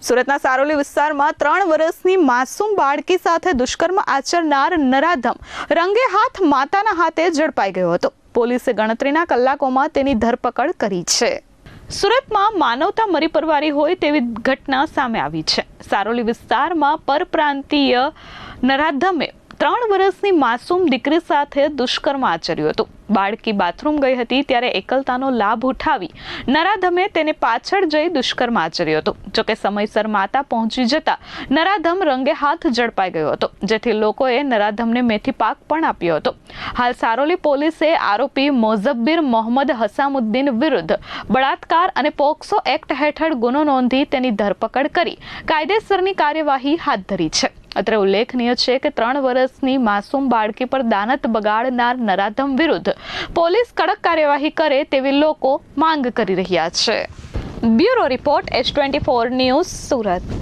સુરતના સારોલી વિસ્તારમાં 3 વર્ષની માસૂમ બાળકી સાથે દુષ્કર્મ આચરનાર નરાધમ રંગે હાથ માતાના હાથે ઝડપાઈ ગયો હતો. પોલીસે ગણતરીના કલાકોમાં તેની ધરપકડ કરી છે. સુરતમાં માનવતા મરી પરવારી હોય તેવી ઘટના સામે આવી છે. સારોલી વિસ્તારમાં પરપ્રાંતીય નરાધમે 3 વર્ષની માસૂમ દીકરી સાથે દુષ્કર્મ આચર્યું હતું. બાળકી બાથરૂમ ગઈ હતી ત્યારે એકલતાનો લાભ ઉઠાવી નરાધમે તેને પાછળ જઈ દુષ્કર્મ આચર્યું હતું. જોકે સમયસર માતા પહોંચી જતા નરાધમ રંગે હાથ ઝડપાઈ ગયો હતો, જેથી લોકોએ નરાધમને મેથી પાક પણ આપ્યો હતો. હાલ સારોલી પોલીસે આરોપી મોઝબ્બીર મોહમ્મદ હસામુદ્દીન વિરુદ્ધ બળાત્કાર અને પોક્સો એક્ટ હેઠળ ગુનો નોંધી તેની ધરપકડ કરી કાયદેસરની કાર્યવાહી હાથ ધરી છે. અત્રે ઉલ્લેખનીય છે કે 3 વર્ષની માસૂમ બાળકી પર દાનત બગાડનાર નરાધમ વિરુદ્ધ પોલીસ કડક કાર્યવાહી કરે તેવી લોકો માંગ કરી રહ્યા છે. Bureau report H24 news Surat.